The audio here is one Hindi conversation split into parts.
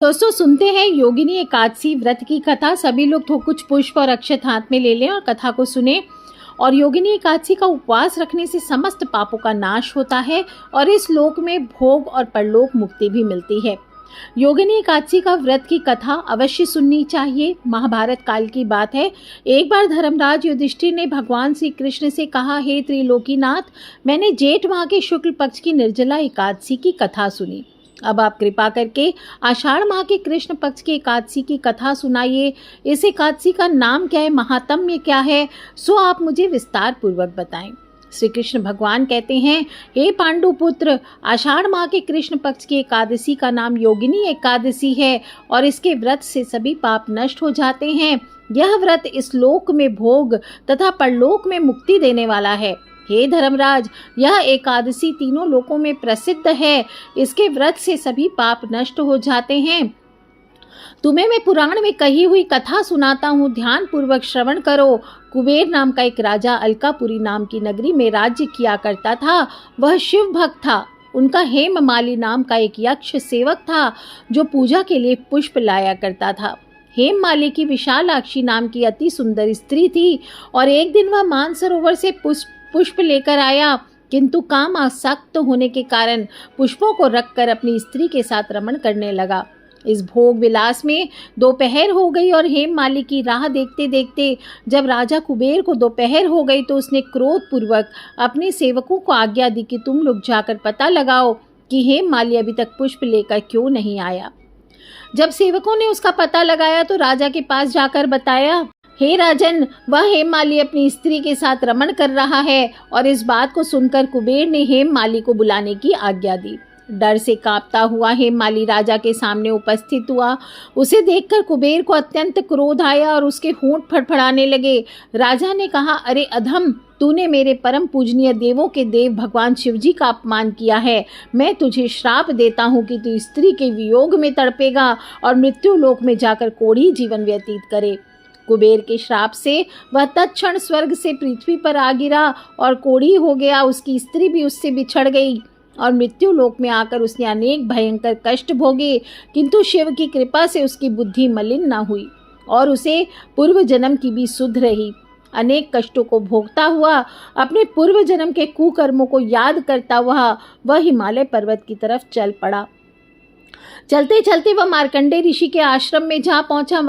दोस्तों सुनते हैं योगिनी एकादशी व्रत की कथा। सभी लोग तो कुछ पुष्प और अक्षत हाथ में ले लें और कथा को सुने। और योगिनी एकादशी का उपवास रखने से समस्त पापों का नाश होता है और इस लोक में भोग और परलोक मुक्ति भी मिलती है। योगिनी एकादशी का व्रत की कथा अवश्य सुननी चाहिए। महाभारत काल की बात है। एक बार धर्मराज युधिष्ठिर ने भगवान श्री कृष्ण से कहा, हे त्रिलोकीनाथ, मैंने जेठ माह के शुक्ल पक्ष की निर्जला एकादशी की कथा सुनी। अब आप कृपा करके आषाढ़ माह के कृष्ण पक्ष की एकादशी की कथा सुनाइए। इस एकादशी का नाम क्या है, महात्म्य क्या है, सो आप मुझे विस्तार पूर्वक बताएं। श्री कृष्ण भगवान कहते हैं, हे पांडु पुत्र, आषाढ़ माह के कृष्ण पक्ष की एकादशी का नाम योगिनी एकादशी है और इसके व्रत से सभी पाप नष्ट हो जाते हैं। यह व्रत इस लोक में भोग तथा परलोक में मुक्ति देने वाला है। हे धर्मराज, यह एकादशी तीनों लोकों में प्रसिद्ध है। इसके व्रत से सभी पाप नष्ट हो जाते हैं। तुम्हें मैं पुराण में कही हुई कथा सुनाता हूँ, ध्यान पूर्वक श्रवण करो। कुबेर नाम का एक राजा अलकापुरी नाम की नगरी में राज्य किया करता था। वह शिव भक्त था। उनका हेममाली नाम का एक यक्ष सेवक था जो पूजा के लिए पुष्प लाया करता था। हेममाली की विशालाक्षी नाम की अति सुंदर स्त्री थी और एक दिन वह मानसरोवर से पुष्प लेकर आया, किंतु काम आसक्त होने के कारण पुष्पों को रखकर अपनी स्त्री के साथ रमण करने लगा। इस भोग विलास में दोपहर हो गई और हेममाली की राह देखते देखते जब राजा कुबेर को दोपहर हो गई तो उसने क्रोध पूर्वक अपने सेवकों को आज्ञा दी कि तुम लोग जाकर पता लगाओ कि हेममाली अभी तक पुष्प लेकर क्यों नहीं आया। जब सेवकों ने उसका पता लगाया तो राजा के पास जाकर बताया, हे राजन, वह हेममाली अपनी स्त्री के साथ रमण कर रहा है। और इस बात को सुनकर कुबेर ने हेममाली को बुलाने की आज्ञा दी। डर से कांपता हुआ हेममाली राजा के सामने उपस्थित हुआ। उसे देखकर कुबेर को अत्यंत क्रोध आया और उसके होंठ फड़फड़ाने लगे। राजा ने कहा, अरे अधम, तूने मेरे परम पूजनीय देवों के देव भगवान शिवजी का अपमान किया है। मैं तुझे श्राप देता हूँ कि तू स्त्री के वियोग में तड़पेगा और मृत्यु लोक में जाकर कोढ़ी जीवन व्यतीत करे। कुबेर के श्राप से वह तत्क्षण स्वर्ग से पृथ्वी पर आ गिरा और कोढ़ी हो गया। उसकी स्त्री भी उससे बिछड़ गई और मृत्यु लोक में आकर उसने अनेक भयंकर कष्ट भोगे, किंतु शिव की कृपा से उसकी बुद्धि मलिन न हुई और उसे पूर्व जन्म की भी सुध रही। अनेक कष्टों को भोगता हुआ, अपने पूर्व जन्म के कुकर्मों को याद करता हुआ वह हिमालय पर्वत की तरफ चल पड़ा। चलते चलते वह मार्कंडेय ऋषि के आश्रम में जा पहुंचा।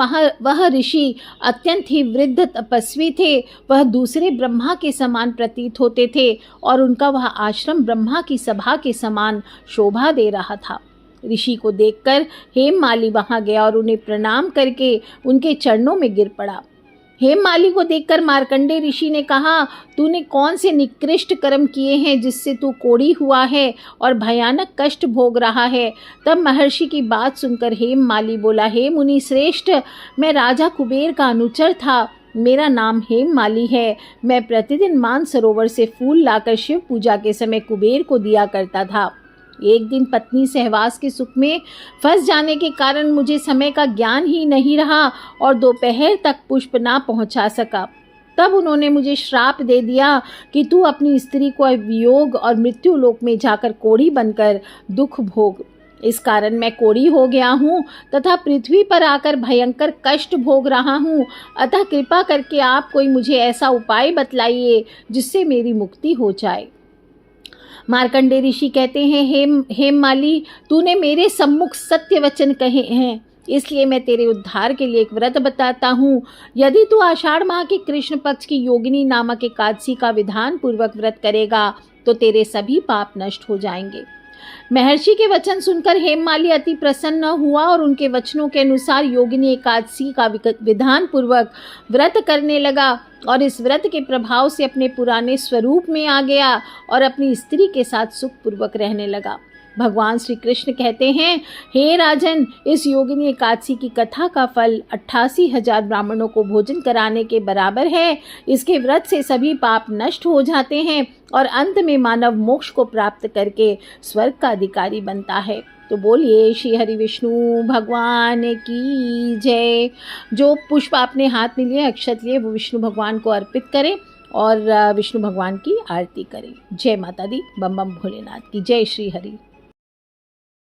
वह ऋषि अत्यंत ही वृद्ध तपस्वी थे। वह दूसरे ब्रह्मा के समान प्रतीत होते थे और उनका वह आश्रम ब्रह्मा की सभा के समान शोभा दे रहा था। ऋषि को देखकर हेममाली वहां गया और उन्हें प्रणाम करके उनके चरणों में गिर पड़ा। हेममाली को देखकर मार्कंडेय ऋषि ने कहा, तूने कौन से निकृष्ट कर्म किए हैं जिससे तू कोढ़ी हुआ है और भयानक कष्ट भोग रहा है। तब महर्षि की बात सुनकर हेममाली बोला, हे मुनि श्रेष्ठ, मैं राजा कुबेर का अनुचर था। मेरा नाम हेममाली है। मैं प्रतिदिन मानसरोवर से फूल लाकर शिव पूजा के समय कुबेर को दिया करता था। एक दिन पत्नी सहवास के सुख में फंस जाने के कारण मुझे समय का ज्ञान ही नहीं रहा और दोपहर तक पुष्प ना पहुंचा सका। तब उन्होंने मुझे श्राप दे दिया कि तू अपनी स्त्री को वियोग और मृत्यु लोक में जाकर कोढ़ी बनकर दुख भोग। इस कारण मैं कोढ़ी हो गया हूँ तथा पृथ्वी पर आकर भयंकर कष्ट भोग रहा हूँ। अतः कृपा करके आप कोई मुझे ऐसा उपाय बतलाइए जिससे मेरी मुक्ति हो जाए। मार्कंडेय ऋषि कहते हैं, हेममाली, तूने मेरे सम्मुख सत्य वचन कहे हैं, इसलिए मैं तेरे उद्धार के लिए एक व्रत बताता हूँ। यदि तू आषाढ़ माह के कृष्ण पक्ष की योगिनी नामक एकादशी का विधान पूर्वक व्रत करेगा तो तेरे सभी पाप नष्ट हो जाएंगे। महर्षि के वचन सुनकर हेममाली अति प्रसन्न हुआ और उनके वचनों के अनुसार योगिनी एकादशी का विधान पूर्वक व्रत करने लगा और इस व्रत के प्रभाव से अपने पुराने स्वरूप में आ गया और अपनी स्त्री के साथ सुखपूर्वक रहने लगा। भगवान श्री कृष्ण कहते हैं, हे राजन, इस योगिनी एकादशी की कथा का फल 88,000 ब्राह्मणों को भोजन कराने के बराबर है। इसके व्रत से सभी पाप नष्ट हो जाते हैं और अंत में मानव मोक्ष को प्राप्त करके स्वर्ग का अधिकारी बनता है। तो बोलिए श्री हरि विष्णु भगवान की जय। जो पुष्प आपने हाथ में लिए, अक्षत लिए, वो विष्णु भगवान को अर्पित करें और विष्णु भगवान की आरती करें। जय माता दी। बम बम भोलेनाथ की जय। श्री हरि।